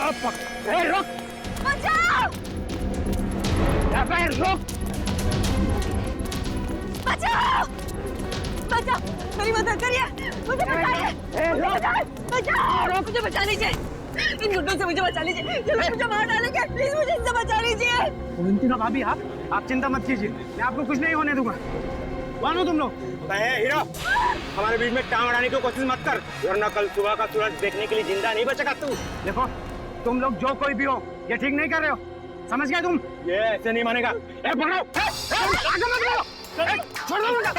रुक! बचाओ! रुक! बचाओ! बचाओ! मेरी मदद करिए, मुझे बचाइए, मुझे बचाओ, बचाओ, मुझे बचा लीजिए, इन गुंडों से मुझे बचा लीजिए, ये लोग मुझे मार डालेंगे, प्लीज मुझे इनसे बचा लीजिए। अवंतिका भाभी, आप चिंता मत कीजिए, मैं आपको कुछ नहीं होने दूंगा। कौन हो तुम लोग? हीरा, हमारे बीच में टांग अड़ाने की कोशिश मत कर, वरना कल सुबह का सूरज देखने के लिए जिंदा नहीं बचेगा तू। देखो, तुम लोग जो कोई भी हो, ये ठीक नहीं कर रहे हो, समझ गए तुम? ये ऐसे नहीं मानेगा। पकड़ो! आगे मत बढ़ो! छोड़ दो मुझे!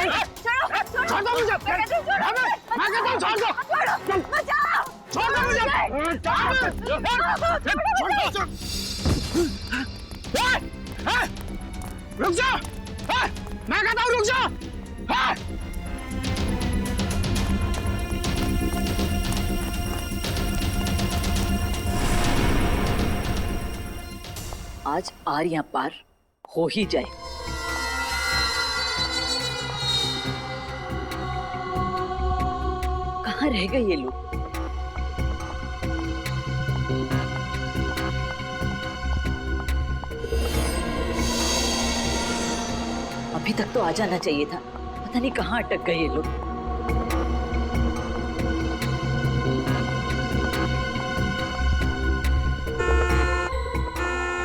छोड़ दो मुझे! मैं कहता हूँ छोड़ दो! बचाओ! छोड़ दो मुझे! रुक जाओ! मैं कहता हूँ रुक जाओ! आज आर या पार हो ही जाए। कहाँ रह गए ये लोग? अभी तक तो आ जाना चाहिए था, पता नहीं कहाँ अटक गए ये लोग।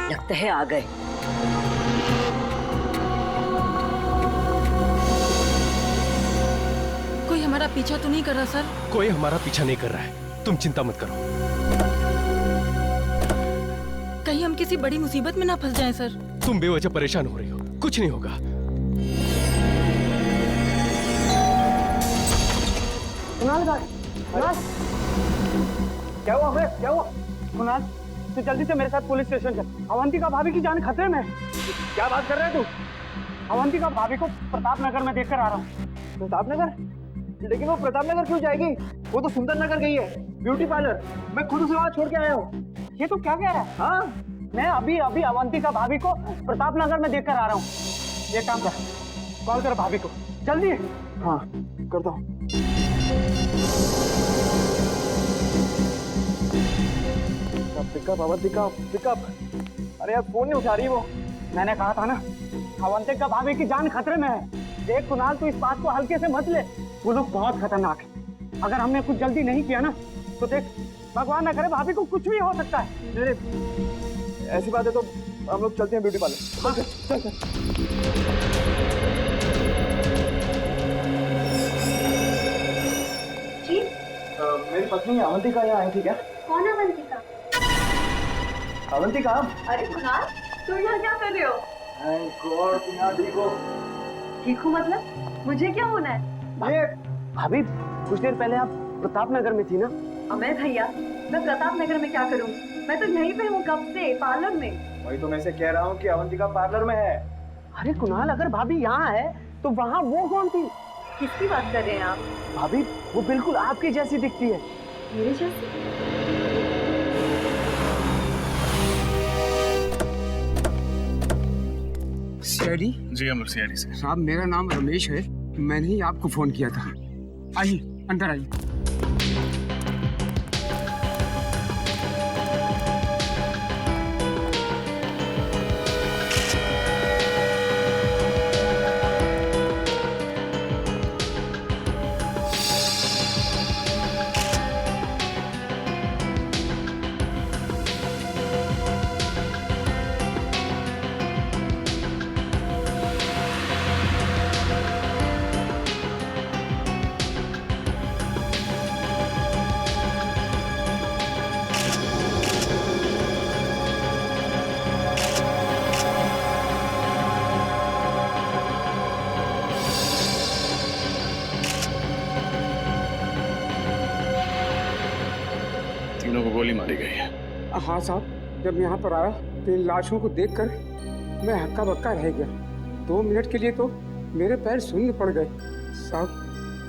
लगता है आ गए। कोई हमारा पीछा तो नहीं कर रहा सर? कोई हमारा पीछा नहीं कर रहा है, तुम चिंता मत करो। कहीं हम किसी बड़ी मुसीबत में ना फंस जाएं सर। तुम बेवजह परेशान हो रही हो, कुछ नहीं होगा। कुणाल, क्या हुआ बे? क्या हुआ? कुणाल, तू जल्दी से मेरे साथ पुलिस स्टेशन चल। अवंतिका भाभी की जान खतरे में है। क्या बात कर रहे है तू? अवंतिका भाभी को प्रताप नगर में देखकर आ रहा हूँ। प्रताप नगर? लेकिन वो प्रताप नगर क्यों जाएगी? वो तो सुंदर नगर गई है, ब्यूटी पार्लर। मैं खुद उसे वहाँ छोड़ के आया हूँ। ये तो क्या कह रहा है? हाँ, मैं अभी अभी अवंतिका भाभी को प्रताप नगर में देखकर आ रहा हूँ। ये काम कर, कॉल कर भाभी को जल्दी। हाँ, करता हूँ। Pickup Avantika, pickup. अरे यार, फोन नहीं उठा रही वो। मैंने कहा था ना, अवंतिका भाभी की जान खतरे में है। देख कुणाल, तू इस बात को हल्के से मत ले। वो लोग बहुत खतरनाक है। अगर हमने कुछ जल्दी नहीं किया ना, तो देख, भगवान न करे भाभी को कुछ भी हो सकता है। ऐसी बात है तो हम लोग चलते हैं ब्यूटी पार्लर। हाँ, चल चल। जी? मेरी पत्नी अवंतिका यहाँ आई थी क्या? कौन अवंतिका? अवंतिका? अरे कुणाल, तुम यहाँ क्या कर रहे हो? गॉड, तुम यहाँ ठीक हो? ठीक हूँ मतलब? मुझे क्या होना है? ये भाभी, कुछ देर पहले आप प्रताप नगर में थी ना? अमय भैया, मैं प्रताप नगर में क्या करूँ? मैं तो यहीं पे हूँ कब से, पार्लर में। वही तो मैं से कह रहा हूँ कि अवंतिका पार्लर में है। अरे कुणाल, अगर भाभी यहाँ है तो वहाँ वो कौन थी? किसकी बात कर रहे हैं आप? भाभी, वो बिल्कुल आपकी जैसी दिखती है। मेरे जैसी? सीआईडी? जी, हम लोग सीआईडी से। साहब, मेरा नाम रमेश है, मैंने ही आपको फोन किया था। आइए, अंदर आइए। तीनों को गोली मारी गई है। हाँ साहब, जब यहाँ पर आया तो इन लाशों को देखकर मैं हक्का बक्का रह गया। 2 मिनट के लिए तो मेरे पैर शून्य पड़ गए। साहब,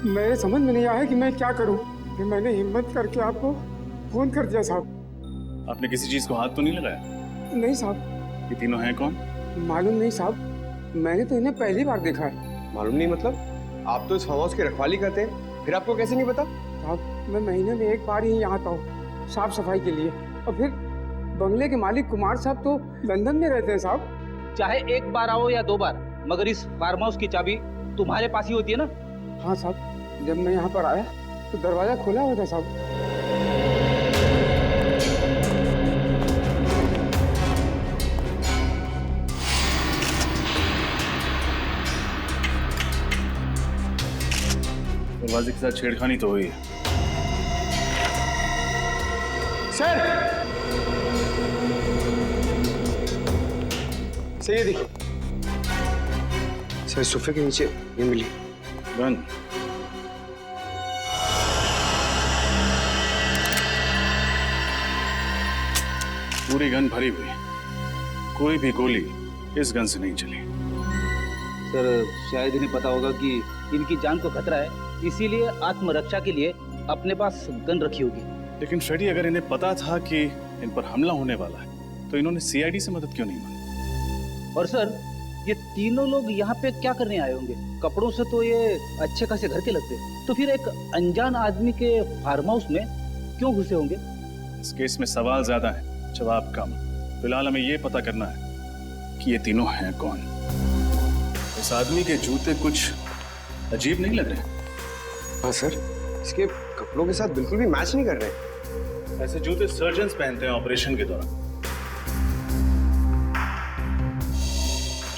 मेरे समझ में नहीं आया कि मैं क्या करूं। फिर मैंने हिम्मत करके आपको फोन कर दिया साहब। आपने किसी चीज को हाथ तो नहीं लगाया? नहीं साहब। ये तीनों हैं कौन? मालूम नहीं साहब, मैंने तो इन्हें पहली बार देखा है। मालूम नहीं मतलब? आप तो इस फार्म हाउस की रखवाली करते हैं, फिर आपको कैसे नहीं पता? साहब, मैं महीने में 1 बार ही यहाँ आता हूँ साफ सफाई के लिए, और फिर बंगले के मालिक कुमार साहब तो लंदन में रहते हैं साहब। चाहे एक बार आओ या 2 बार, मगर इस फार्म हाउस की चाबी तुम्हारे पास ही होती है ना। हाँ साहब, जब मैं यहाँ पर आया तो दरवाजा खुला हुआ था साहब। दरवाजे के साथ छेड़खानी तो हुई है। सर ये देखिए सर, सोफे के नीचे ये मिली गन। पूरी गन भरी हुई, कोई भी गोली इस गन से नहीं चली। सर शायद इन्हें पता होगा कि इनकी जान को खतरा है, इसीलिए आत्मरक्षा के लिए अपने पास गन रखी होगी। लेकिन फ्रेडी, अगर इन्हें पता था कि इन पर हमला होने वाला है तो इन्होंने सीआईडी से मदद क्यों नहीं मांगी? और सर ये तीनों लोग यहाँ पे क्या करने आए होंगे? कपड़ों से तो ये अच्छे खासे घर के लगते, तो फिर एक अनजान आदमी के फार्म हाउस में क्यों घुसे होंगे? इस केस में सवाल ज्यादा है, जवाब कम। फिलहाल हमें ये पता करना है कि ये तीनों हैं कौन। इस आदमी के जूते कुछ अजीब नहीं लग रहे? हाँ सर, इसके कपड़ों के साथ बिल्कुल भी मैच नहीं कर रहे। ऐसे जूते सर्जन्स पहनते हैं ऑपरेशन के दौरान।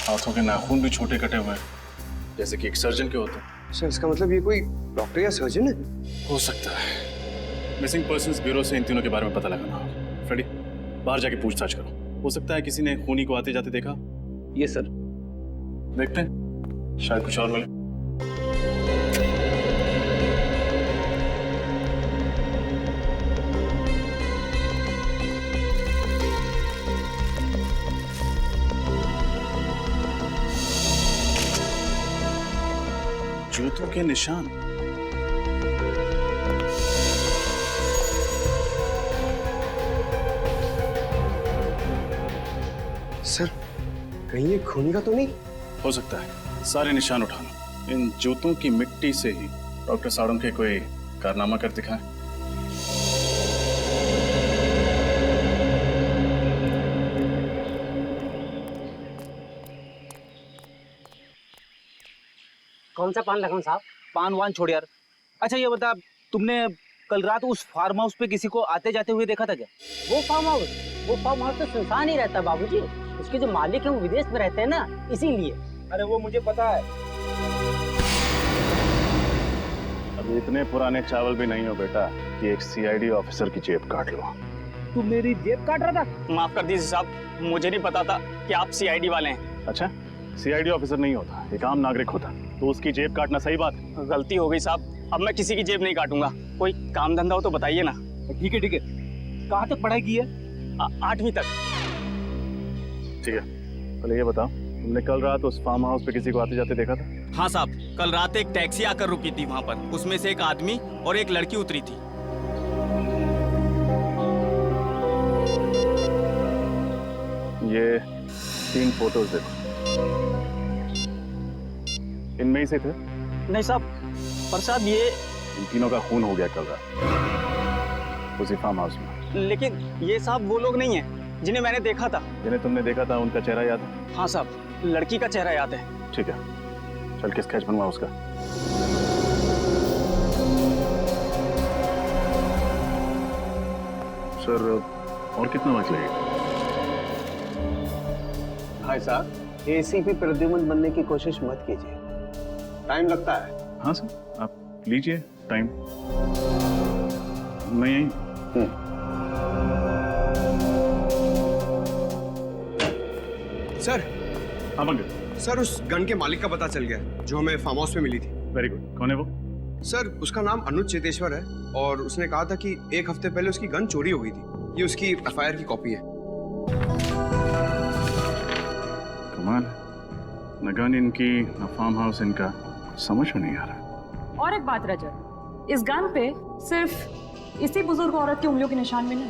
हाथों के नाखून भी छोटे कटे हुए हैं, जैसे कि एक सर्जन के होते हैं। सर इसका मतलब ये कोई डॉक्टर या सर्जन है? हो सकता है। मिसिंग पर्सन्स ब्यूरो से इन तीनों के बारे में पता लगाना होगा। फ्रेडी, बाहर जाके पूछताछ करो। हो सकता है किसी ने खूनी को आते जाते देखा। ये सर देखते हैं, शायद कुछ और मिले। जूतों के निशान। सर कहीं ये खूनी का तो नहीं? हो सकता है। सारे निशान उठा लो। इन जूतों की मिट्टी से ही डॉक्टर साळुंखे कोई कारनामा कर दिखाए। कौन सा पान लगाऊं साहब? पान वान छोड़ यार। अच्छा ये बता, तुमने कल रात उस फार्म हाउस पे किसी को आते जाते हुए देखा था क्या? वो फार्म हाउस तो सुनसान ही रहता बाबूजी। उसके जो मालिक है वो विदेश में रहते हैं ना, इसीलिए। अरे वो मुझे पता है। अब इतने पुराने चावल भी नहीं हो बेटा कि एक सीआईडी ऑफिसर की जेब काट लो। तू मेरी जेब काट रहा था? माफ कर दीजिए साहब, मुझे नहीं पता था कि आप सीआईडी वाले हैं। अच्छा, सीआईडी ऑफिसर नहीं होता, एक आम नागरिक होता, तो उसकी जेब काटना सही बात है? गलती हो गई साहब, अब मैं किसी की जेब नहीं काटूंगा। कोई काम धंधा हो तो बताइए ना। ठीक है ठीक है। कहाँ तक पढ़ाई की है? 8वीं तक। ठीक है, पहले ये बताओ, तुमने कल रात उस फार्म हाउस पे किसी को आते जाते देखा था? हाँ साहब, कल रात एक टैक्सी आकर रुकी थी वहाँ पर। उसमें से एक आदमी और एक लड़की उतरी थी। ये 3 फोटोज देखो, इनमें ही से थे? नहीं साहब, पर साहब ये इन तीनों का खून हो गया कल रात उसी फार्म हाउस में। लेकिन ये साहब वो लोग नहीं है जिन्हें मैंने देखा था। जिन्हें तुमने देखा था उनका चेहरा याद है? हाँ साहब, लड़की का चेहरा याद है। ठीक है, चल के स्केच बनवा उसका। सर और कितना वक्त लगेगा? भाई साहब, एसीपी प्रद्युमन बनने की कोशिश मत कीजिए, टाइम लगता है। हाँ सर, आप लीजिए टाइम। मैं यहीं। सर। हाँ पंकज। सर उस गन के मालिक का पता चल गया जो हमें फार्म हाउस में मिली थी। Very good. कौन है वो? सर उसका नाम अनुज चेतेश्वर है और उसने कहा था कि 1 हफ्ते पहले उसकी गन चोरी हो गई थी। ये उसकी एफआईआर की कॉपी है। कमाल, न गन इनकी न फार्म हाउस इनका, समझ में नहीं आ रहा। और एक बात रजत, इस गन पे सिर्फ इसी बुजुर्ग औरत की उंगलियों के निशान में नहीं।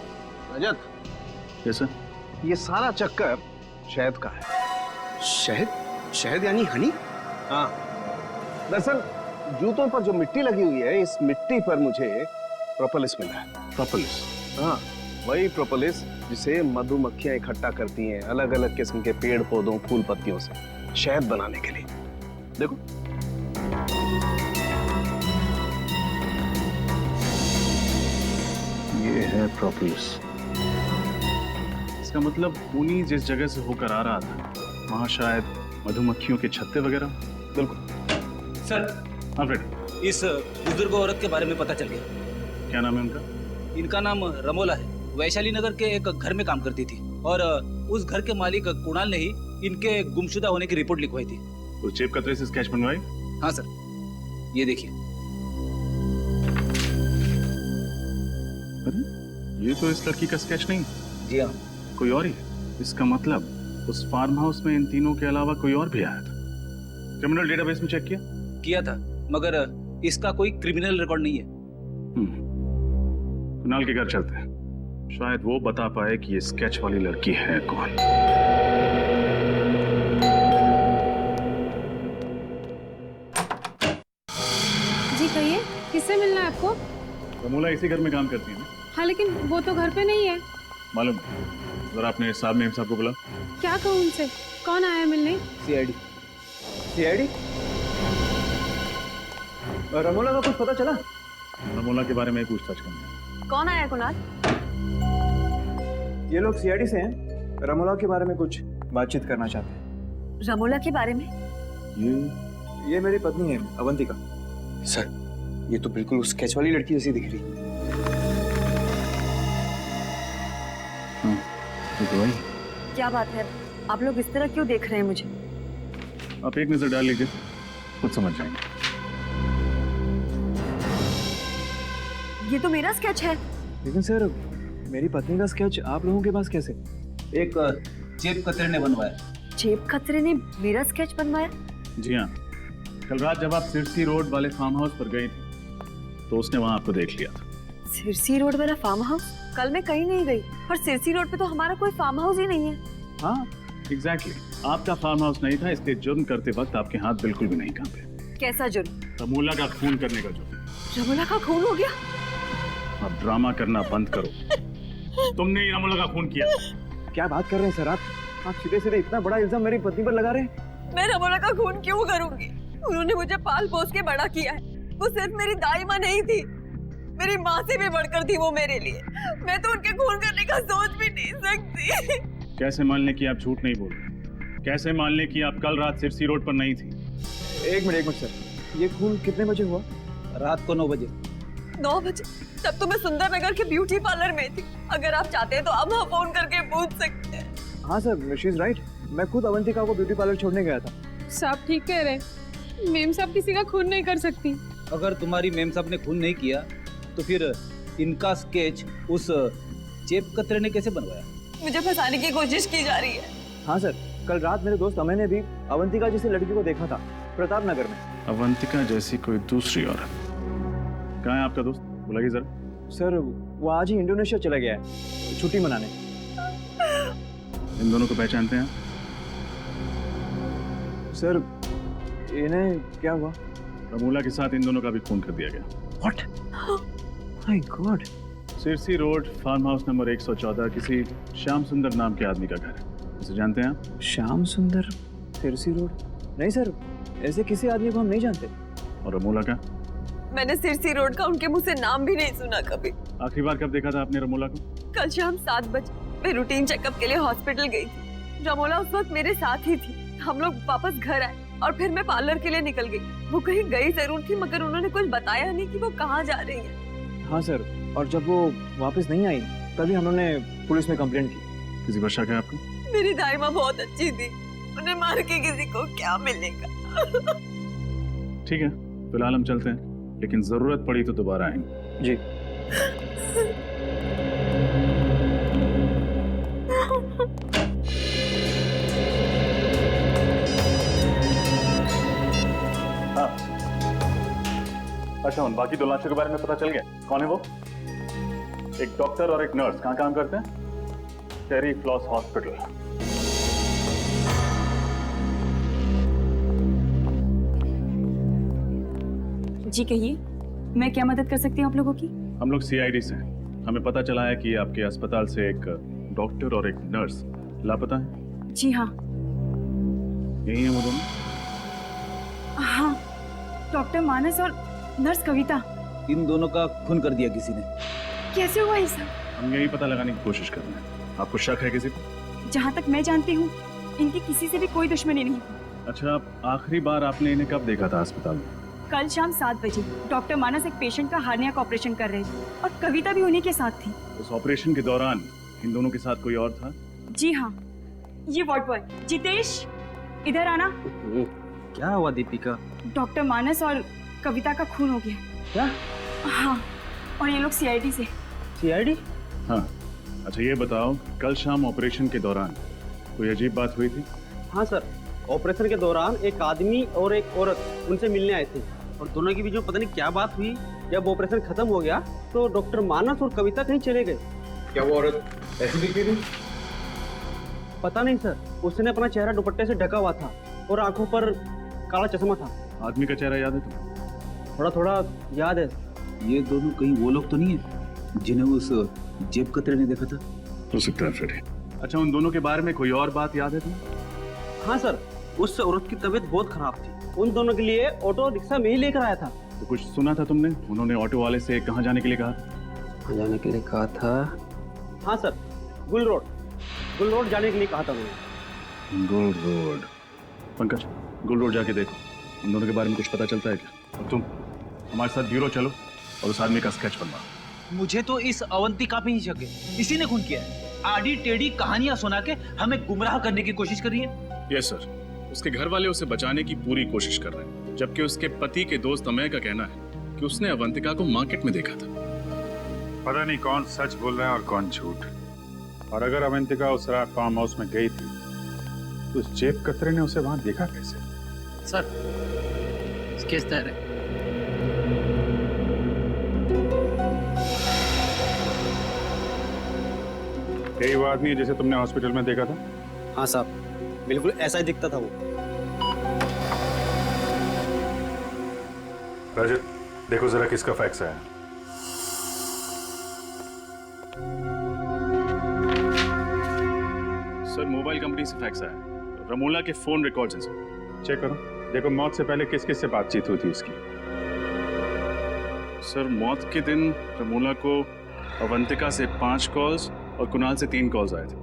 रजत, कैसे? ये सारा चक्कर शहद का है। शहद? शहद यानी हनी? हाँ। दरअसल जूतों पर जो मिट्टी लगी हुई है, इस मिट्टी पर मुझे प्रोपोलिस मिला है। प्रोपोलिस? हाँ, वही प्रोपोलिस जिसे मधुमक्खियां इकट्ठा करती हैं अलग अलग किस्म के पेड़ पौधों फूल पत्तियों से शहद बनाने के लिए। देखो ये है प्रोपोलिस। इसका मतलब ऊनी जिस जगह से होकर आ रहा था वहां शायद मधुमक्खियों के छत्ते वगैरह। बिल्कुल सर, हाँ फ्रेड, इस बुजुर्ग औरत के बारे में पता चल गया। क्या नाम है उनका? इनका नाम रमोला है। वैशाली नगर के एक घर में काम करती थी और उस घर के मालिक कुणाल ने ही इनके गुमशुदा होने की रिपोर्ट लिखवाई थी। तो जेब कतरे से स्केच बनवाई? हाँ सर, ये देखिए। अरे ये तो इस लड़की का स्केच नहीं, जी हाँ, कोई और ही है। इसका मतलब उस फार्म हाउस में इन तीनों के अलावा कोई और भी आया था। क्रिमिनल डेटाबेस में चेक किया था, मगर इसका कोई क्रिमिनल रिकॉर्ड नहीं है। कुणाल के घर चलते हैं, शायद वो बता पाए कि ये स्केच वाली लड़की है कौन। जी कहिए, किससे मिलना है आपको? रमोला इसी घर में काम करती है ना? हाँ लेकिन वो तो घर पे नहीं है। मालूम, जरा आपने साहब मेम साहब को बुला। क्या कहूँ उनसे? कौन आया मिलने? सीआईडी। सीआईडी? रमोला का कुछ पता चला? रमोला के बारे में पूछताछ करनी है। कौन आया कुणाल? ये लोग सीआईडी से हैं, रमोला के बारे में कुछ बातचीत करना चाहते हैं। रमोला के बारे में? ये मेरी पत्नी है अवंतिका। सर, ये तो बिल्कुल उस स्केच वाली लड़की जैसी दिख रही। ये तो वही। क्या बात है, आप लोग इस तरह क्यों देख रहे हैं मुझे? आप एक नजर डाल लीजिए, खुद समझ जाएंगे। ये तो मेरा स्केच है। लेकिन सर, मेरी पत्नी का स्केच आप लोगों के पास कैसे? एक जेब कतरे ने बनवाया। जेब खतरे ने मेरा स्केच बनवाया? जी हाँ, कल रात जब आप सिरसी रोड वाले फार्म हाउस पर गई थी तो उसने वहां आपको देख लिया था। सिरसी रोड वाला फार्म हाउस? कल मैं कहीं नहीं गई, पर सिरसी रोड पे तो हमारा कोई फार्म हाउस ही नहीं है। हाँ एग्जैक्टली, आपका फार्म हाउस नहीं था, इसलिए जुर्म करते वक्त आपके हाथ बिल्कुल भी नहीं कांपे। कैसा जुर्म? रमोला का खून करने का जुर्म। रमोला का खून हो गया? अब ड्रामा करना बंद करो। तुमने ही रमोला का खून किया। क्या बात कर रहे हैं सर आप सीधे सीधे इतना बड़ा इल्जाम मेरी पत्नी पर लगा रहे हैं? मैं रमोला का खून क्यों करूंगी? उन्होंने मुझे पाल पोस के बड़ा किया है। वो सिर्फ मेरी दाई माँ नहीं थी, मेरी माँ से भी बढ़कर थी वो मेरे लिए। मैं तो उनके खून करने का सोच भी नहीं सकती। कैसे मान लें कि आप झूठ नहीं बोल रहे? कैसे मान लें कि आप कल रात सिरसी रोड पर नहीं थी? एक मिनट सर, ये खून कितने बजे हुआ? रात को 9 बजे। 9 बजे? तब तो मैं सुंदर नगर के ब्यूटी पार्लर में थी। अगर आप चाहते हैं तो आप वहाँ फोन करके पूछ सकते हैं। हाँ सर, शी इज राइट। मैं खुद अवंतिका को ब्यूटी पार्लर छोड़ने गया था। साहब ठीक कह रहे, मेम साहब किसी का खून नहीं कर सकती। अगर तुम्हारी मेम साहब ने खून नहीं किया तो फिर इनका स्केच उस जेब कतरे ने कैसे बनवाया? मुझे फंसाने की कोशिश की जा रही है। हाँ सर, कल रात मेरे दोस्त अमय ने भी अवंतिका जैसी लड़की को देखा था प्रताप नगर में। अवंतिका जैसी कोई दूसरी औरत? कहाँ है आपका दोस्त? बुलाइए जरा। सर, वो आज ही इंडोनेशिया चला गया है छुट्टी मनाने। इन दोनों को पहचानते हैं? सर, इन्हें क्या हुआ? रमोला के साथ इन दोनों का भी खून कर दिया गया। What? My God! Sirsi road farm house number 114 किसी श्याम सुंदर नाम के आदमी का घर है। इसे जानते हैं आप? श्याम सुंदर, सिरसी रोड? नहीं सर, ऐसे किसी आदमी को हम नहीं जानते। और रमोला का? मैंने सिरसी रोड का उनके मुंह से नाम भी नहीं सुना कभी। आखिरी बार कब देखा था आपने रमोला को? कल शाम 7 बजे मैं रूटीन चेकअप के लिए हॉस्पिटल गई थी। रमोला उस वक्त मेरे साथ ही थी। हम लोग वापस घर आए और फिर मैं पार्लर के लिए निकल गई। वो कहीं गई जरूर थी, मगर उन्होंने कुछ बताया नहीं कि वो कहाँ जा रही है। हाँ सर, और जब वो वापस नहीं आई तभी हम लोगों ने पुलिस में कंप्लेंट की। किसी पर शक है आपको? मेरी दाई माँ बहुत अच्छी थी, उन्हें मार के किसी को क्या मिलेगा। ठीक है, फिलहाल हम चलते हैं, लेकिन जरूरत पड़ी तो दोबारा आएंगे। जी। हाँ। अच्छा, उन बाकी 2 लाशों के बारे में पता चल गया? कौन है वो? एक डॉक्टर और एक नर्स। कहाँ काम करते हैं? टेरी फ्लॉस हॉस्पिटल। जी कहिए, मैं क्या मदद कर सकती हूँ आप लोगों की? हम लोग सीआईडी से हैं, हमें पता चला है कि आपके अस्पताल से एक डॉक्टर और एक नर्स लापता है। जी हाँ। यही है वो दोनों? हाँ, डॉक्टर मानस और नर्स कविता। इन दोनों का खून कर दिया किसी ने। कैसे हुआ ये सब? हम यही पता लगाने की कोशिश कर रहे हैं। आपको शक है किसी को? जहाँ तक मैं जानती हूँ इनकी किसी से भी कोई दुश्मनी नहीं थी। अच्छा, आप आखिरी बार आपने इन्हें कब देखा था अस्पताल में? कल शाम 7 बजे डॉक्टर मानस एक पेशेंट का हार्निया का ऑपरेशन कर रहे थे और कविता भी उन्हीं के साथ थी। उस ऑपरेशन के दौरान इन दोनों के साथ कोई और था? जी हाँ, ये वार्ड बॉय जितेश, इधर आना। क्या हुआ दीपिका? डॉक्टर मानस और कविता का खून हो गया। क्या? हाँ, और ये लोग सीआईडी से। सीआईडी? हाँ। अच्छा ये बताओ, कल शाम ऑपरेशन के दौरान कोई अजीब बात हुई थी? हाँ सर, ऑपरेशन के दौरान एक आदमी और एक औरत उनसे मिलने आए थे और दोनों के बीच में पता नहीं क्या बात हुई। जब ऑपरेशन खत्म हो गया तो डॉक्टर मानस और कविता कहीं चले गए। क्या वो औरत ऐसी दिखती थी? पता नहीं सर, उसने अपना चेहरा दुपट्टे से ढका हुआ था और आंखों पर काला चश्मा था। आदमी का चेहरा याद है तुम्हें? थोड़ा थोड़ा याद है। ये दोनों कहीं वो लोग तो नहीं है जिन्हें उस जेब कतरे ने देखा था? हो सकता है फिर। अच्छा, उन दोनों के बारे में कोई और बात याद है तुम्हें? हाँ सर, उस औरत की तबीयत बहुत खराब थी। उन दोनों के लिए ऑटो रिक्शा में ही लेकर आया था। तो कुछ सुना था तुमने? उन्होंने ऑटो वाले से कहाँ जाने के लिए कहा? कहाँ जाने के लिए कहा था? हाँ सर, गुल रोड जाने के लिए कहा था उन्होंने। गुल रोड। पंकज, गुल रोड जाके देखो, उन दोनों के बारे में कुछ पता चलता है क्या? और तुम हमारे साथ ब्यूरो चलो और उस आदमी का स्केच बनवाओ। मुझे तो इस अवंतिका पे ही शक है। इसी ने खून किया है। आड़ी टेढ़ी कहानियां सुना के हमें गुमराह करने की कोशिश कर रही है। यस सर, उसके घर वाले उसे बचाने की पूरी कोशिश कर रहे हैं, जबकि उसके पति के दोस्त अमय का कहना है कि उसने अवंतिका को मार्केट में देखा था। पता नहीं कौन सच बोल रहा है और कौन झूठ। और अगर अवंतिका उस रात फार्म हाउस में गई थी तो उस जेब कतरे ने उसे वहां देखा कैसे? सर, स्केच तैयार है। यही वो आदमी है जिसे तुमने हॉस्पिटल में देखा था? हाँ साहब, बिल्कुल ऐसा ही दिखता था वो। रजत, देखो जरा किसका फैक्स है। सर, मोबाइल कंपनी से फैक्स आया। रमोला के फोन रिकॉर्ड्स हैं सर। चेक करो, देखो मौत से पहले किस किस से बातचीत हुई थी इसकी। सर, मौत के दिन रमोला को अवंतिका से 5 कॉल्स और कुणाल से 3 कॉल्स आए थे।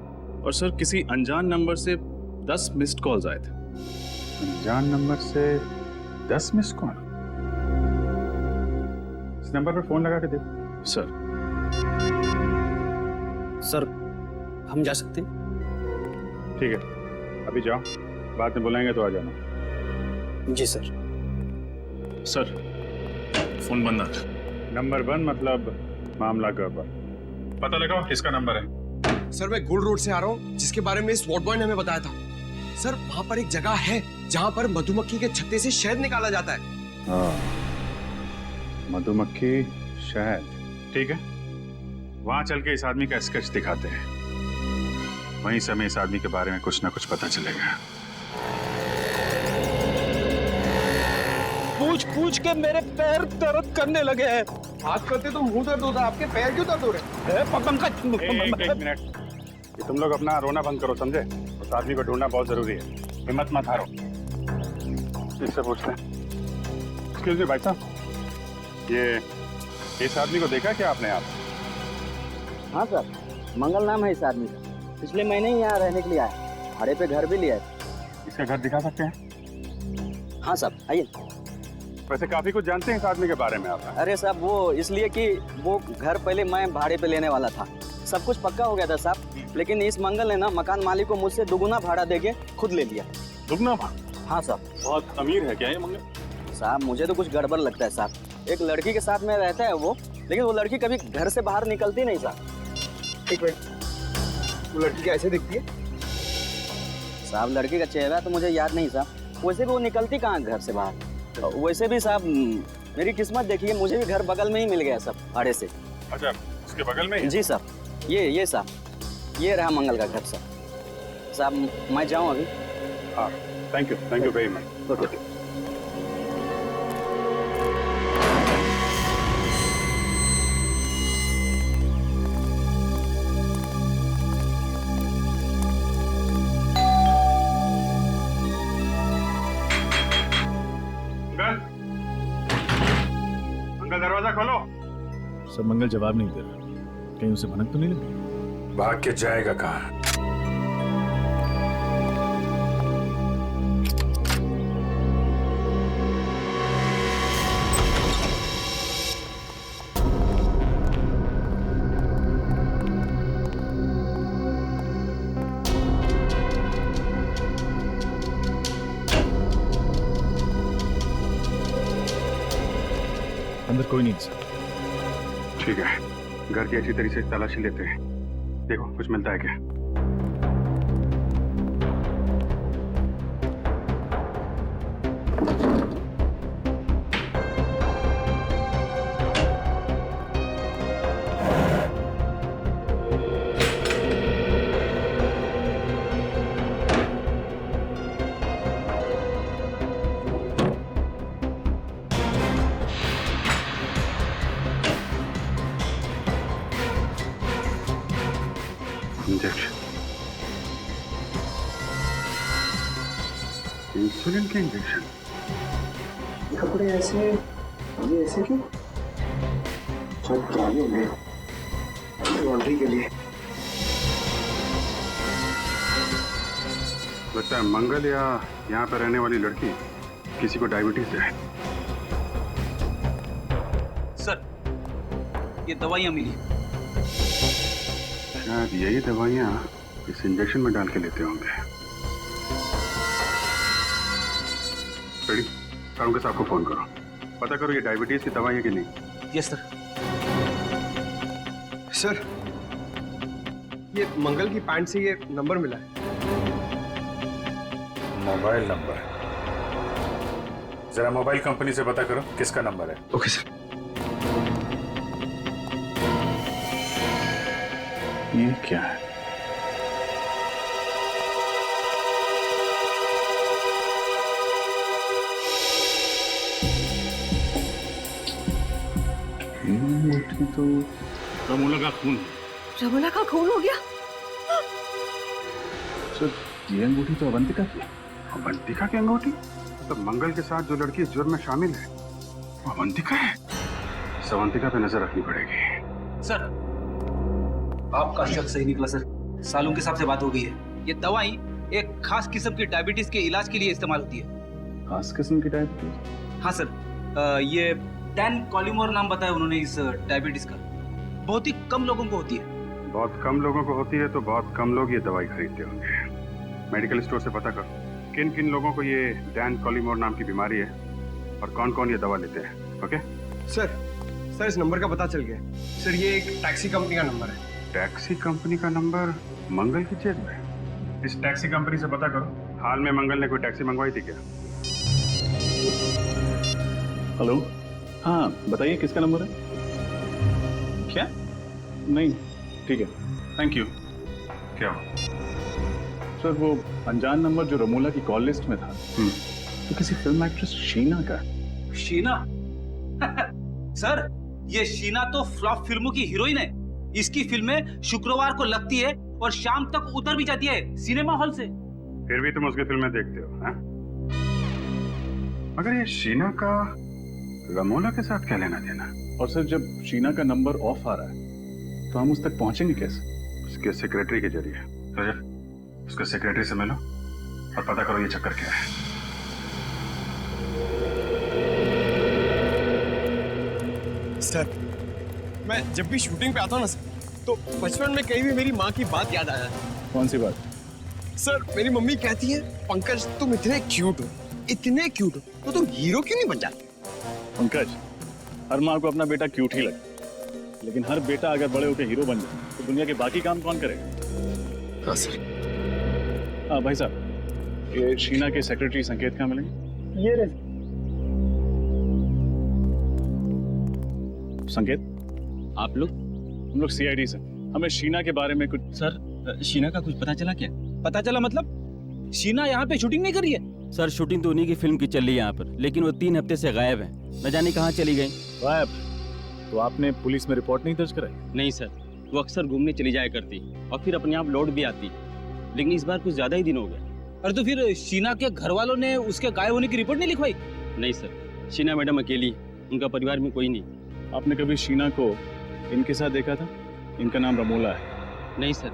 और सर, किसी अनजान नंबर से 10 मिस्ड कॉल्स आए थे। अनजान नंबर से 10 मिस कॉल? इस नंबर पर फोन लगा के देखो। सर, हम जा सकते हैं? ठीक है, अभी जाओ, बाद में बुलाएंगे तो आ जाना। जी सर। सर, फोन बंद आ था। नंबर बंद मतलब मामला गड़बड़। पता लगाओ किसका नंबर है। सर, मैं गुल रोड से आ रहा हूँ, जिसके बारे में इस वार्ड बॉय ने हमें बताया था। सर, वहाँ पर एक जगह है जहाँ पर मधुमक्खी के छत्ते से शहद निकाला जाता है। हाँ, मधुमक्खी शहद, ठीक है। वहां चल के इस आदमी का स्केच दिखाते हैं। वहीं से हमें इस आदमी के बारे में कुछ ना कुछ पता चलेगा। पूछ के मेरे पैर दर्द करने लगे हैं। हाथ करते तो मुंह दर्द होता, आपके पैर क्यों दर्द हो रहे हैं? एक मिनट, ये तुम लोग अपना रोना बंद करो, समझे? उस आदमी को ढूंढना बहुत जरूरी है। हिम्मत मत हारो। इससे पूछते हैं। एक्सक्यूज मी भाई साहब, ये इस आदमी को देखा क्या आपने? आप? हाँ सर, मंगल नाम है इस आदमी का। पिछले महीने ही यहाँ रहने के लिए आया, भाड़े पे घर भी लिया है। इसका घर दिखा सकते हैं? हाँ साहब, आइए। वैसे काफी कुछ जानते हैं इस आदमी के बारे में आप? अरे साहब, वो इसलिए कि वो घर पहले मैं भाड़े पे लेने वाला था। सब कुछ पक्का हो गया था साहब, लेकिन इस मंगल ने ना मकान मालिक को मुझसे दुगुना भाड़ा देके खुद ले लिया। दुगना भाड़ा? हाँ साहब। बहुत अमीर है क्या ये मंगल? साहब, मुझे तो कुछ गड़बड़ लगता है साहब। एक लड़की के साथ में रहता है वो, लेकिन वो लड़की कभी घर से बाहर निकलती नहीं साहब। एक मिनट, वो लड़की कैसे दिखती है? साहब, लड़की का चेहरा तो मुझे याद नहीं साहब। वैसे भी वो निकलती कहाँ घर से बाहर। वैसे भी साहब, मेरी किस्मत देखिए, मुझे भी घर बगल में ही मिल गया सब भाड़े से। अच्छा, उसके बगल में ही? जी साहब, ये साहब, ये रहा मंगल का घर साहब। मैं जाऊँ अभी? हाँ, thank you very much. Okay. Sir Mangal जवाब नहीं दे रहा, कहीं उसे भनक तो नहीं लगी? भाग के जाएगा कहाँ? अंदर कोई नहीं सर। ठीक है, घर की अच्छी तरीके से तलाशी लेते हैं। देखो कुछ मिलता है क्या? इंसुलिन के इंजेक्शन। कपड़े ऐसे, ये ऐसे क्यों? शायद पुराने होंगे, लॉन्ड्री के लिए। लगता है मंगल या यहाँ पर रहने वाली लड़की किसी को डायबिटीज है। सर, ये दवाइयाँ मिली। शायद यही दवाइयाँ इस इंजेक्शन में डाल के लेते होंगे। रेडी, कानून के साहब को फोन करो, पता करो ये डायबिटीज की दवाई है कि नहीं। Yes sir. सर, ये मंगल की पैंट से ये नंबर मिला है। Mobile number? जरा मोबाइल कंपनी से पता करो किसका नंबर है। Okay sir. ये क्या है? तो रमोला का खून। रमोला का खून हो गया? सर, ये अंगूठी तो अवंतिका की है। अवंतिका की अंगूठी? तो मंगल के साथ जो लड़की इस जुर्म में शामिल है वो अवंतिका है। इस अवंतिका पे नजर रखनी पड़ेगी। सर, आपका शक सही निकला सर। सालून के साहब से बात हो गई है। ये दवाई एक खास किस्म की डायबिटीज के इलाज के लिए इस्तेमाल होती है। खास किस्म की डायबिटीज? हाँ सर, ये डैन कॉलिमोर नाम बताया उन्होंने इस डायबिटीज का। बहुत ही कम लोगों को होती है। बहुत कम लोगों को होती है तो बहुत कम लोग ये दवाई खरीदते होंगे। मेडिकल स्टोर से पता करो किन किन लोगों को ये डैन कॉलिमोर नाम की बीमारी है और कौन कौन ये दवा लेते हैं। ओके सर इस नंबर का पता चल गया। सर, ये एक टैक्सी कंपनी का नंबर है। टैक्सी कंपनी का नंबर मंगल की जेब में? इस टैक्सी कंपनी से पता करो हाल में मंगल ने कोई टैक्सी मंगवाई थी क्या? हेलो, हाँ बताइए किसका नंबर है? क्या? नहीं, ठीक है, थैंक यू। क्या हुआ? सर, वो अनजान नंबर जो रमोला की कॉल लिस्ट में था तो किसी फिल्म एक्ट्रेस शीना का। शीना? सर, ये शीना तो फ्लॉप फिल्मों की हीरोइन है। इसकी फिल्में शुक्रवार को लगती है और शाम तक उतर भी जाती है सिनेमा हॉल से। फिर भी तुम उसकी फिल्में देखते हो, हैं? मगर ये शीना का रमोला के साथ क्या लेना देना? और सर, जब शीना का नंबर ऑफ आ रहा है तो हम उस तक पहुंचेंगे कैसे? उसके सेक्रेटरी के जरिए। रजत, उसके सेक्रेटरी से मिलो और पता करो ये चक्कर क्या है। सर, मैं जब भी शूटिंग पे आता हूँ ना सर, तो बचपन में कहीं भी मेरी माँ की बात याद आ जाती है। कौन सी बात? सर, मेरी मम्मी कहती है, पंकज तुम इतने क्यूट हो, इतने क्यूट हो, तो तुम हीरो क्यों नहीं बन जाते? पंकज, हर माँ को अपना बेटा क्यूट ही लगता है, लेकिन हर बेटा अगर बड़े होकर हीरो बन जाए तो दुनिया के बाकी काम कौन करेगा? हाँ सर। हाँ भाई साहब, ये शीना के सेक्रेटरी संकेत कहाँ मिलेंगे? ये रहे। संकेत, आप लोग? हम लोग सीआईडी से। हमें शीना के बारे में कुछ। सर, शीना का कुछ पता चला क्या? पता चला मतलब? शीना यहाँ पे शूटिंग नहीं कर रही है? सर, शूटिंग तो उन्हीं की फिल्म की चल रही है यहाँ पर, लेकिन वो 3 हफ्ते से गायब है। न जाने कहाँ चली गई। गायब? तो आपने पुलिस में रिपोर्ट नहीं दर्ज कराई? नहीं सर, वो अक्सर घूमने चली जाया करती और फिर अपने आप लौट भी आती, लेकिन इस बार कुछ ज्यादा ही दिन हो गए। अरे तो फिर शीना के घर वालों ने उसके गायब होने की रिपोर्ट नहीं लिखवाई? नहीं सर, शीना मैडम अकेली, उनका परिवार में कोई नहीं। आपने कभी शीना को इनके साथ देखा था? इनका नाम रमोला है। नहीं सर।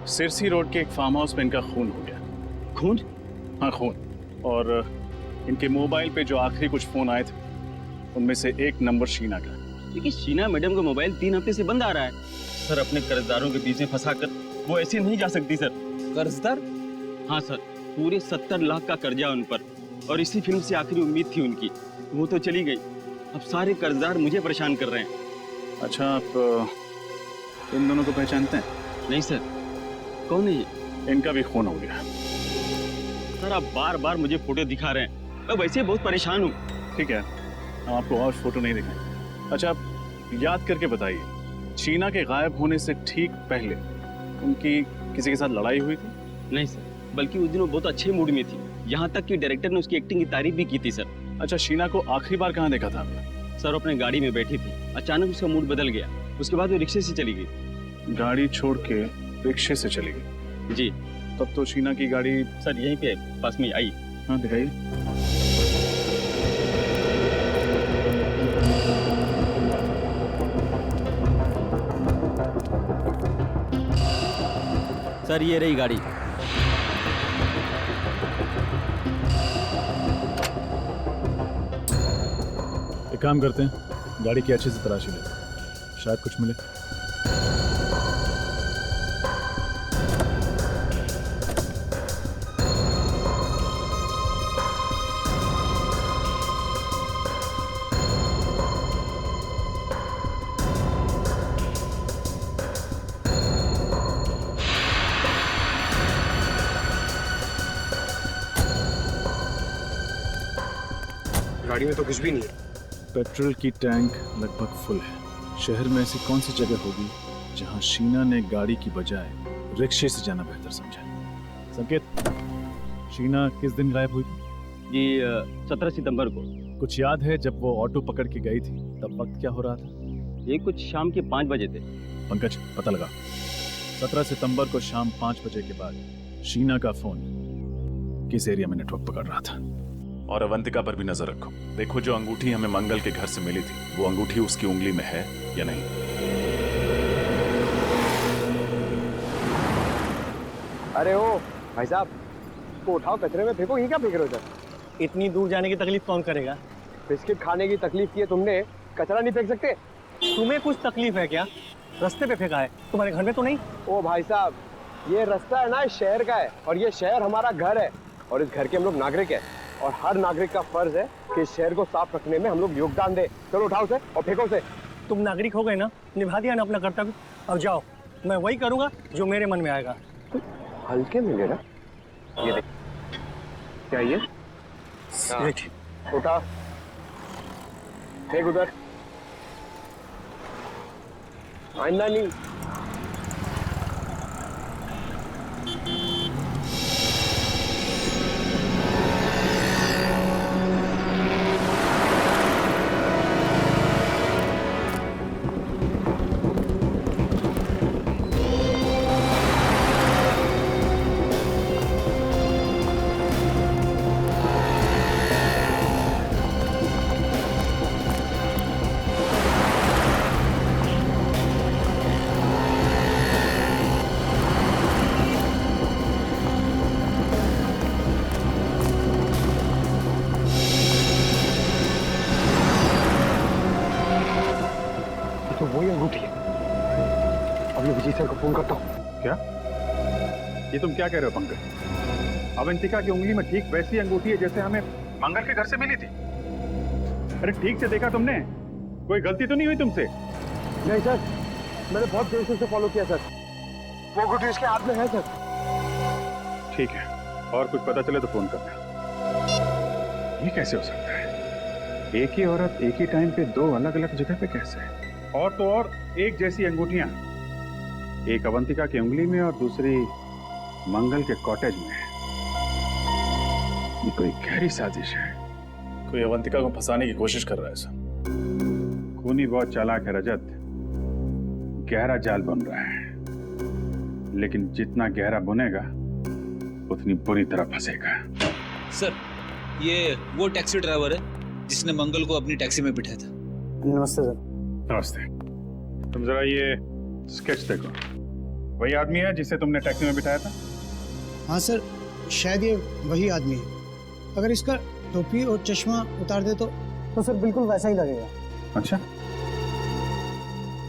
सिरसी रोड के एक फार्म हाउस में इनका खून हो गया। खून? हाँ खून। और इनके मोबाइल पे जो आखिरी कुछ फोन आए थे उनमें से एक नंबर शीना का। लेकिन शीना मैडम का मोबाइल 3 हफ्ते से बंद आ रहा है सर। अपने कर्जदारों के बीच में फंसाकर वो ऐसे नहीं जा सकती सर। कर्जदार? हाँ सर, पूरे 70 लाख का कर्जा उन पर, और इसी फिल्म से आखिरी उम्मीद थी उनकी, वो तो चली गई। अब सारे कर्जदार मुझे परेशान कर रहे हैं। अच्छा, आप इन दोनों को पहचानते हैं? नहीं सर। कौन है ये? इनका भी खून हो गया। सर आप बार बार मुझे फोटो दिखा रहे हैं, मैं वैसे बहुत परेशान हूँ। ठीक है, हम आपको और फोटो नहीं दिखाएं। अच्छा, आप याद करके बताइए, शीना के गायब होने से ठीक पहले उनकी किसी के साथ लड़ाई हुई थी? नहीं सर, बल्कि उस दिन वो बहुत अच्छे मूड में थी, यहाँ तक कि डायरेक्टर ने उसकी एक्टिंग की तारीफ भी की थी सर। अच्छा, शीना को आखिरी बार कहाँ देखा था आपने? सर अपने गाड़ी में बैठी थी, अचानक उसका मूड बदल गया, उसके बाद वो रिक्शे से चली गई। गाड़ी छोड़ के रिक्शे से चली गई? जी। तब तो शीना की गाड़ी सर यहीं पे पास में आई। हाँ दिखाइए। सर ये रही गाड़ी। एक काम करते हैं, गाड़ी की अच्छे से तलाशी लेते हैं, शायद कुछ मिले। गाड़ी में तो कुछ भी नहीं है। पेट्रोल की टैंक लगभग फुल है। शहर में ऐसी कौन सी जगह होगी जहां शीना ने गाड़ी की बजाय रिक्शे से जाना बेहतर समझा? संकेत, शीना किस दिन गायब हुई थी? जी 17 सितंबर को। कुछ याद है जब वो ऑटो पकड़ के गई थी तब वक्त क्या हो रहा था? ये कुछ शाम के 5 बजे थे। पंकज, पता लगा। 17 सितंबर को शाम 5 बजे के बाद शीना का फोन किस एरिया में नेटवर्क पकड़ रहा था? और अवंतिका पर भी नजर रखो। देखो जो अंगूठी हमें मंगल के घर से मिली थी, वो अंगूठी उसकी उंगली में है या नहीं। अरे ओ भाई साहब, को उठाओ, कचरे में फेंको। ये क्या फेंक रहे हो सर? इतनी दूर जाने की तकलीफ कौन करेगा? बिस्किट खाने की तकलीफ की है तुमने, कचरा नहीं फेंक सकते? तुम्हें कुछ तकलीफ है क्या? रास्ते पे फेंका है, तुम्हारे घर में तो नहीं? ओ भाई साहब, ये रास्ता है ना, इस शहर का है, और ये शहर हमारा घर है, और इस घर के हम लोग नागरिक हैं, और हर नागरिक का फर्ज है कि इस शहर को साफ रखने में हम लोग योगदान दें। चलो उठाओ से और फेंको से। तुम नागरिक हो गए ना, निभा दिया ना अपना कर्तव्य। अब जाओ, मैं वही करूंगा जो मेरे मन में आएगा। हल्के में ले रहा, ये देख, क्या ये? उठा, फेंक उधर, आइंदा नहीं। तो वही अंगूठी है। अब मैं विजय सर को फोन करता हूँ। क्या? ये तुम क्या कह रहे हो पंकज? अवंतिका की उंगली में ठीक वैसी अंगूठी है जैसे हमें मंगल के घर से मिली थी। अरे ठीक से देखा तुमने? कोई गलती तो नहीं हुई तुमसे? नहीं सर, मैंने बहुत देर से फॉलो किया सर। वो अंगूठी उसके हाथ में है सर। ठीक है, और कुछ पता चले तो फोन करना। ये कैसे हो सकता है? एक ही औरत एक ही टाइम पे दो अलग अलग जगह पे कैसे? और तो और एक जैसी अंगूठियां, एक अवंतिका की उंगली में और दूसरी मंगल के कॉटेज में। ये कोई गहरी साजिश है। कोई अवंतिका को फंसाने की कोशिश कर रहा है सर। खूनी बहुत चालाक है रजत, गहरा जाल बन रहा है, लेकिन जितना गहरा बुनेगा उतनी बुरी तरह फंसेगा। सर ये वो टैक्सी ड्राइवर है जिसने मंगल को अपनी टैक्सी में बिठाया था। नमस्ते सर। नमस्ते। तुम जरा ये स्केच देखो, वही आदमी है जिसे तुमने टैक्सी में बिठाया था? हाँ सर, शायद ये वही आदमी है। अगर इसका टोपी और चश्मा उतार दे तो सर बिल्कुल वैसा ही लगेगा। अच्छा,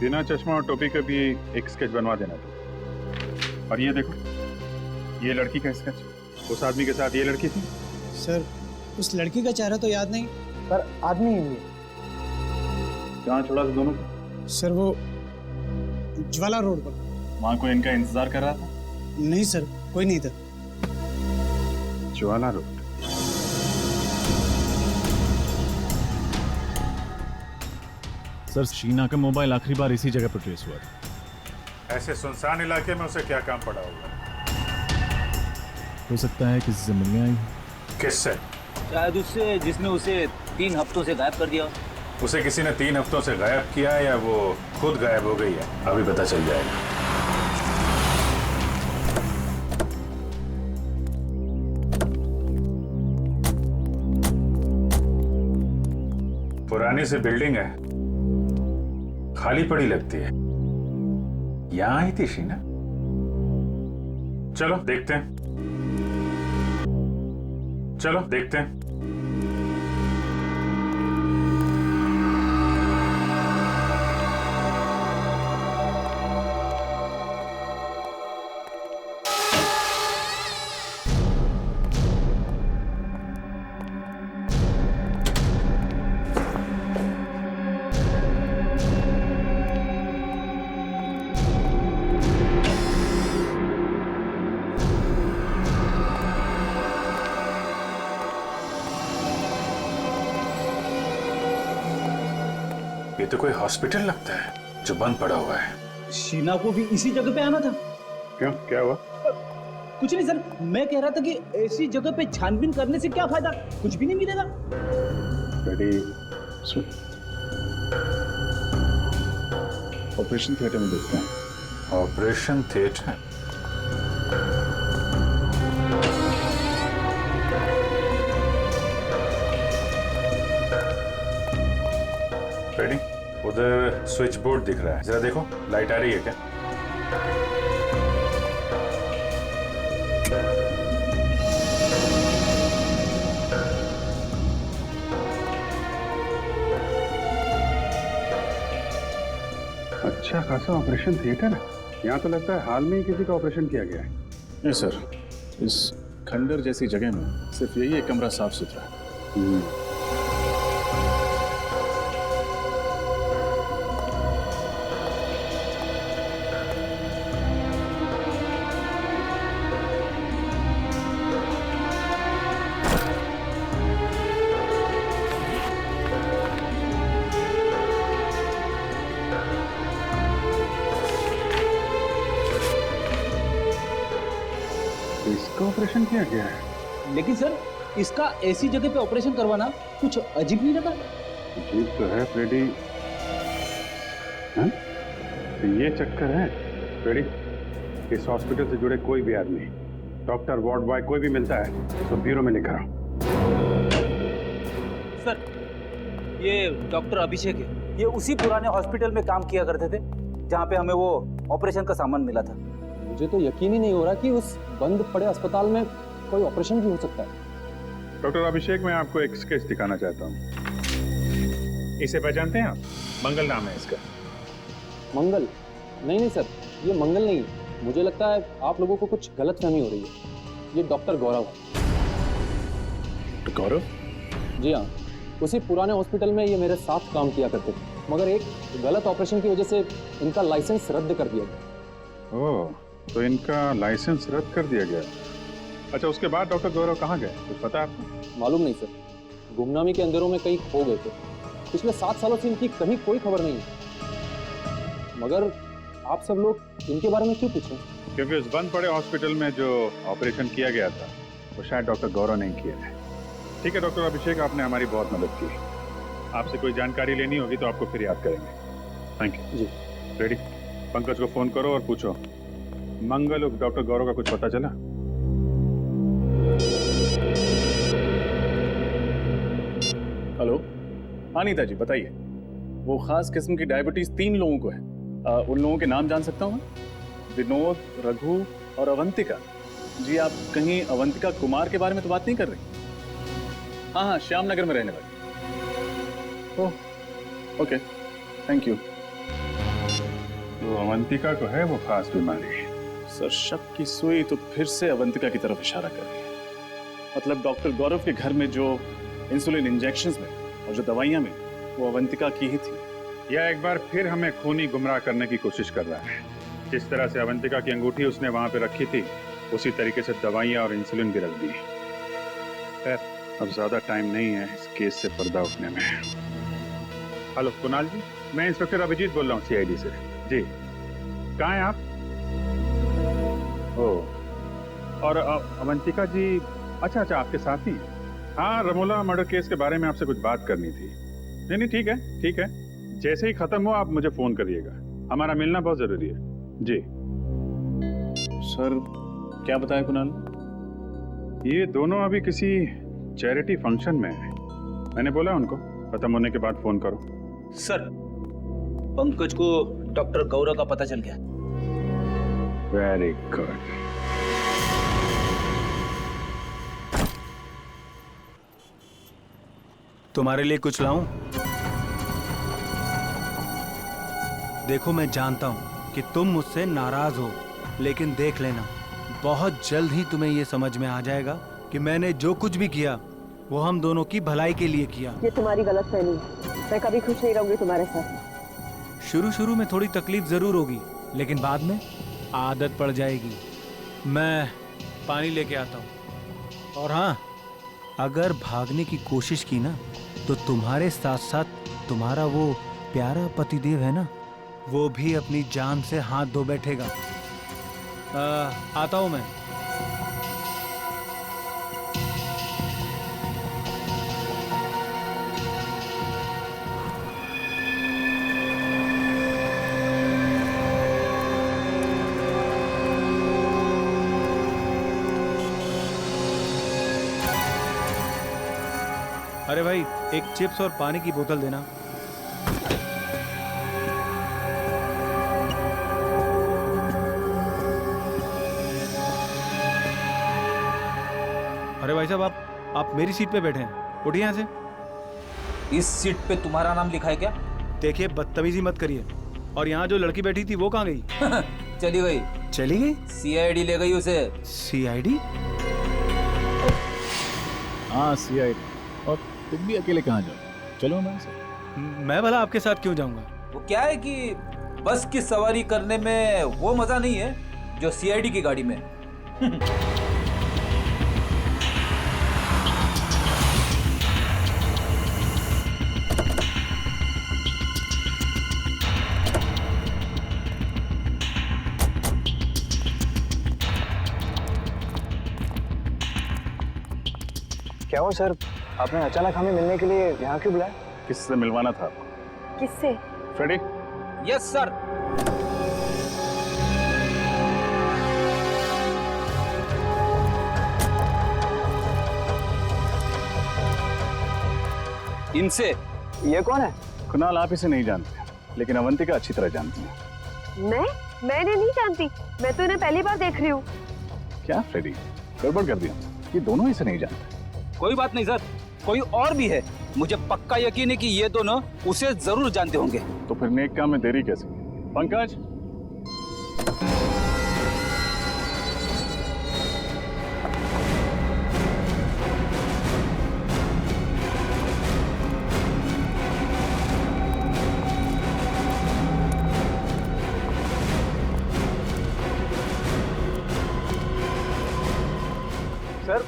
बिना चश्मा और टोपी के भी एक स्केच बनवा देना तो। और ये देखो, ये लड़की का स्केच, उस आदमी के साथ ये लड़की थी। सर उस लड़की का चेहरा तो याद नहीं। सर आदमी ही है। कहाँ छोड़ा था दोनों को? सर वो ज्वाला रोड पर। वहाँ कोई इनका इंतजार कर रहा था? नहीं सर, कोई नहीं था। ज्वाला रोड। सर शीना का मोबाइल आखिरी बार इसी जगह पर ट्रेस हुआ था। ऐसे सुनसान इलाके में उसे क्या काम पड़ा होगा? हो सकता है किसी से मिलने आई। किससे? शायद उससे जिसने उसे 3 हफ्तों से गायब कर दिया। उसे किसी ने 3 हफ्तों से गायब किया या वो खुद गायब हो गई है, अभी पता चल जाएगा। पुरानी सी बिल्डिंग है, खाली पड़ी लगती है। यहां आई थी शीना? चलो देखते हैं, चलो देखते हैं। ये तो कोई हॉस्पिटल लगता है जो बंद पड़ा हुआ है। शीना को भी इसी जगह पे आना था। क्यों, क्या हुआ? कुछ नहीं सर, मैं कह रहा था कि ऐसी जगह पे छानबीन करने से क्या फायदा, कुछ भी नहीं मिलेगा। ऑपरेशन थिएटर में देखते हैं। Operation theatre? रेडी? उधर स्विच बोर्ड दिख रहा है, जरा देखो लाइट आ रही है क्या? अच्छा खासा ऑपरेशन थिएटर है। यहाँ तो लगता है हाल में ही किसी का ऑपरेशन किया गया है। नहीं सर, इस खंडर जैसी जगह में सिर्फ यही एक कमरा साफ सुथरा है। इसका ऑपरेशन किया गया है। लेकिन सर इसका ऐसी जगह पे ऑपरेशन करवाना कुछ अजीब नहीं लगा? अजीब तो है फ्रेडी। हाँ? तो ये चक्कर है फ्रेडी, इस हॉस्पिटल से जुड़े कोई भी आदमी, डॉक्टर, वार्ड बॉय, कोई भी मिलता है तो ब्यूरो में लेकर आओ। सर ये डॉक्टर अभिषेक है, ये उसी पुराने हॉस्पिटल में काम किया करते थे जहाँ पे हमें वो ऑपरेशन का सामान मिला था। मुझे तो यकीन ही नहीं हो रहा कि उस बंद पड़े अस्पताल में कोई ऑपरेशन भी हो सकता है। डॉक्टर अभिषेक, मैं आपको एक स्केच दिखाना चाहता हूँ। इसे पहचानते हैं आप? मंगल नाम है इसका। मंगल? नहीं सर, ये मंगल नहीं है। मुझे लगता है आप लोगों को कुछ गलतफहमी हो रही है। ये डॉक्टर गौरव है। गौरव? जी हाँ, उसी पुराने हॉस्पिटल में ये मेरे साथ काम किया करते थे, मगर एक गलत ऑपरेशन की वजह से इनका लाइसेंस रद्द कर दिया गया। ओह, तो इनका लाइसेंस रद्द कर दिया गया। अच्छा, उसके बाद डॉक्टर गौरव कहाँ गए, कुछ पता है आपको? मालूम नहीं सर, गुमनामी के अंधेरों में कहीं खो गए थे। पिछले 7 सालों से इनकी कहीं कोई खबर नहीं है। मगर आप सब लोग इनके बारे में क्यों पूछें? क्योंकि उस बंद पड़े हॉस्पिटल में जो ऑपरेशन किया गया था वो शायद डॉक्टर गौरव नहीं किया है। ठीक है डॉक्टर अभिषेक, आपने हमारी बहुत मदद की। आपसे कोई जानकारी लेनी होगी तो आपको फिर याद करेंगे। थैंक यू जी। रेडी? पंकज को फोन करो और पूछो मंगल और डॉक्टर गौरव का कुछ पता चला? हेलो, हाँ नीता जी बताइए। वो खास किस्म की डायबिटीज 3 लोगों को है, उन लोगों के नाम जान सकता हूँ? विनोद, रघु और अवंतिका। जी आप कहीं अवंतिका कुमार के बारे में तो बात नहीं कर रही? हाँ हाँ, श्याम नगर में रहने वाली। Oh okay, thank you. तो अवंतिका को है वो खास बीमारी? सर शक की सुई तो फिर से अवंतिका की तरफ इशारा कर रही है। मतलब डॉक्टर गौरव के घर में जो इंसुलिन इंजेक्शंस में और जो दवाइयां में, वो अवंतिका की ही थी। यह एक बार फिर हमें खूनी गुमराह करने की कोशिश कर रहा है। जिस तरह से अवंतिका की अंगूठी उसने वहां पे रखी थी, उसी तरीके से दवाइयां और इंसुलिन भी रख दी। खैर, अब ज्यादा टाइम नहीं है इस केस से पर्दा उठने में। हेलो कुणाल जी, मैं इंस्पेक्टर अभिजीत बोल रहा हूँ CID से। जी, कहाँ हैं आप? ओ, और अवंतिका जी, अच्छा अच्छा, आपके साथ ही? हाँ, रमोला मर्डर केस के बारे में आपसे कुछ बात करनी थी। नहीं ठीक है, ठीक है। जैसे ही खत्म हो आप मुझे फोन करिएगा, हमारा मिलना बहुत जरूरी है। जी सर, क्या बताया कुणाल? ये दोनों अभी किसी चैरिटी फंक्शन में है। मैंने बोला उनको खत्म होने के बाद फोन करो। सर, पंकज को डॉक्टर गौरव का पता चल गया। Very good. तुम्हारे लिए कुछ लाऊं? देखो, मैं जानता हूं कि तुम मुझसे नाराज हो, लेकिन देख लेना, बहुत जल्द ही तुम्हें यह समझ में आ जाएगा कि मैंने जो कुछ भी किया वो हम दोनों की भलाई के लिए किया। ये तुम्हारी गलतफहमी है। मैं कभी खुश नहीं रहूंगी तुम्हारे साथ। शुरू में थोड़ी तकलीफ जरूर होगी, लेकिन बाद में आदत पड़ जाएगी। मैं पानी लेके आता हूँ। और हाँ, अगर भागने की कोशिश की ना, तो तुम्हारे साथ साथ तुम्हारा वो प्यारा पतिदेव है ना, वो भी अपनी जान से हाथ धो बैठेगा। आता हूं मैं। अरे भाई, एक चिप्स और पानी की बोतल देना। अरे भाई साहब, आप मेरी सीट पे बैठे हैं, उठिए यहाँ से। इस सीट पे तुम्हारा नाम लिखा है क्या? देखिए, बदतमीजी मत करिए। और यहाँ जो लड़की बैठी थी वो कहाँ गई? चली गई। चली गई? CID ले गई उसे। CID? हाँ, CID। और तुम भी अकेले कहाँ जाओ? चलो हमारे साथ। मैं भला आपके साथ क्यों जाऊंगा? वो क्या है कि बस की सवारी करने में वो मजा नहीं है जो CID की गाड़ी में। क्या हो सर, आपने अचानक हमें मिलने के लिए यहाँ क्यों बुलाया? किससे मिलवाना था? किससे? फ्रेडी? Yes sir. इनसे। ये कौन है? कुणाल, आप इसे नहीं जानते, लेकिन अवंतिका अच्छी तरह जानती है। मैंने नहीं जानती। मैं तो इन्हें पहली बार देख रही हूँ। क्या फ्रेडी, गड़बड़ कर दिया? ये दोनों इसे नहीं जानते। कोई बात नहीं सर, कोई और भी है। मुझे पक्का यकीन है कि ये दोनों उसे जरूर जानते होंगे। तो फिर नेक काम में देरी कैसे? पंकज, सर,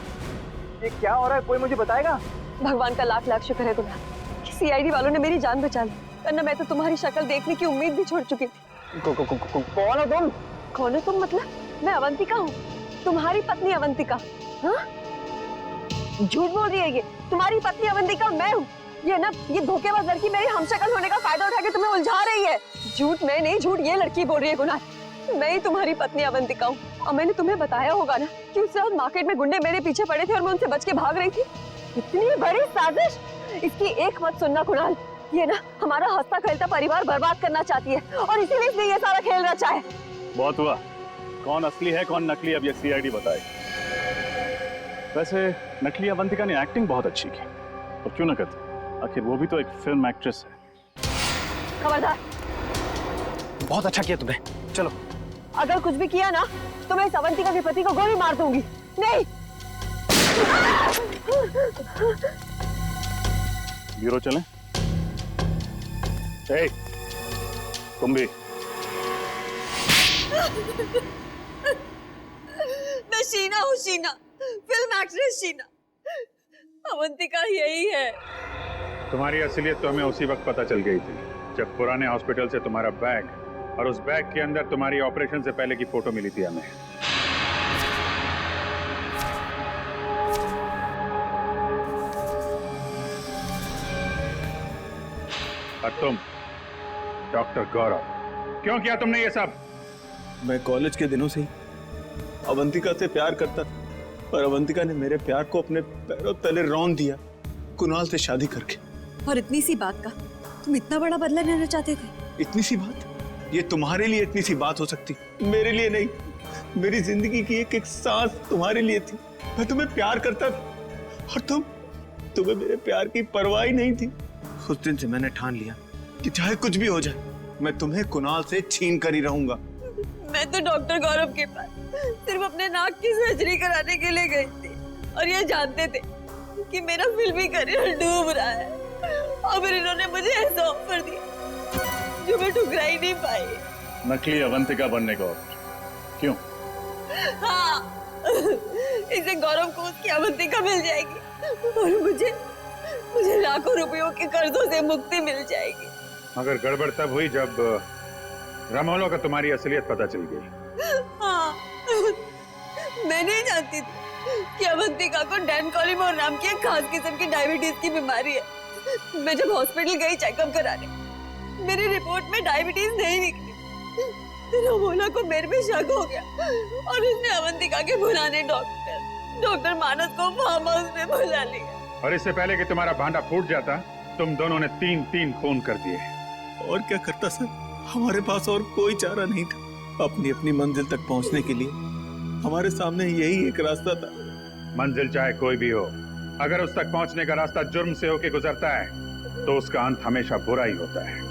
ये क्या हो रहा है, कोई मुझे बताएगा? भगवान का लाख लाख शुक्र है तुम्हारा कि CID वालों ने मेरी जान बचा ली, वरना मैं तो तुम्हारी शक्ल देखने की उम्मीद भी छोड़ चुकी थी। कौन हो तुम? कौन हो तुम मतलब? मैं अवंतिका हूँ, तुम्हारी पत्नी अवंतिका। हाँ, झूठ बोल रही है ये। तुम्हारी पत्नी अवंतिका मैं हूँ। ये ना, ये धोखेबाज लड़की मेरी हमशक्ल होने का फायदा उठा के तुम्हें उलझा रही है। झूठ मैं नहीं, झूठ ये लड़की बोल रही है। गुनाह, मैं ही तुम्हारी पत्नी अवंतिका हूँ। और मैंने तुम्हें बताया होगा ना कि उस रात मार्केट में गुंडे मेरे पीछे पड़े थे और मैं उनसे बच के भाग रही थी। इतनी बड़ी साजिश, इसकी एक मत सुनना कुणाल। ये ना हमारा हंसता खेलता परिवार बर्बाद करना चाहती है और इसीलिए इसने ये सारा खेल रचा है। बहुत हुआ, कौन असली है कौन नकली अब ये सीआईडी बताए। वैसे नकली अवंतिका ने एक्टिंग बहुत अच्छी की, और क्यों ना करती, आखिर वो भी तो एक फिल्म एक्ट्रेस है। खबरदार, बहुत अच्छा किया तुमने, चलो। अगर कुछ भी किया ना तो मैं इस अवंतिका के पति को गोली मार दूंगी। नहीं। ब्यूरो चलें? ए, तुम भी। मैं शीना हूँ, शीना, फिल्म एक्ट्रेस शीना। अवंतिका यही है। तुम्हारी असलियत तो हमें उसी वक्त पता चल गई थी जब पुराने हॉस्पिटल से तुम्हारा बैग और उस बैग के अंदर तुम्हारी ऑपरेशन से पहले की फोटो मिली थी हमें। और तुम डॉक्टर गौरव, क्यों किया तुमने ये सब? मैं कॉलेज के दिनों से ही अवंतिका से प्यार करता था, और अवंतिका ने मेरे प्यार को अपने पैरों तले रौंद दिया कुणाल से शादी करके। और इतनी सी बात का तुम इतना बड़ा बदला लेना चाहते थे? इतनी सी बात? ये तुम्हारे लिए इतनी सी बात हो सकती, मेरे लिए नहीं। मेरी जिंदगी की एक एक सांस तुम्हारे लिए थी। मैं तुम्हें प्यार करता था और तुम्हें मेरे प्यार की परवाह ही नहीं थी। उस दिन से मैंने ठान लिया कि चाहे कुछ भी हो जाए, मैं तुम्हें कुणाल से छीन कर ही रहूंगा। मैं तो डॉक्टर गौरव के पास सिर्फ अपने नाक की सर्जरी कराने के लिए गई थी, और ये जानते थे कि मेरा फिल्मी करियर डूब रहा है, और फिर इन्होंने मुझे ऐसा ऑफर दिया जो मैं ठुकरा ही नहीं पाई। नकली अवंतिका बनने का ऑफर? क्यों? हाँ, इसे गौरव को उसकी अवंतिका मिल जाएगी और मुझे लाखों रुपयों के कर्जों से मुक्ति मिल जाएगी। मगर गड़बड़ तब हुई जब रामोलो का तुम्हारी असलियत पता चल गई। हाँ, मैं नहीं जानती थी कि अवंतिका को डैनकोलिमोर नाम की एक खास किस्म की डायबिटीज की बीमारी है। मैं जब हॉस्पिटल गई चेकअप कराने, मेरी रिपोर्ट में डायबिटीज नहीं निकली। रामोला को मेरे पे शक हो गया और उसने अवंतिका के पुराने डॉक्टर मानस को फार्म हाउस में बुला लिया। और इससे पहले कि तुम्हारा भांडा फूट जाता, तुम दोनों ने 3 खून कर दिए। और क्या करता सर, हमारे पास और कोई चारा नहीं था। अपनी अपनी मंजिल तक पहुंचने के लिए हमारे सामने यही एक रास्ता था। मंजिल चाहे कोई भी हो, अगर उस तक पहुंचने का रास्ता जुर्म से होके गुजरता है तो उसका अंत हमेशा बुरा ही होता है।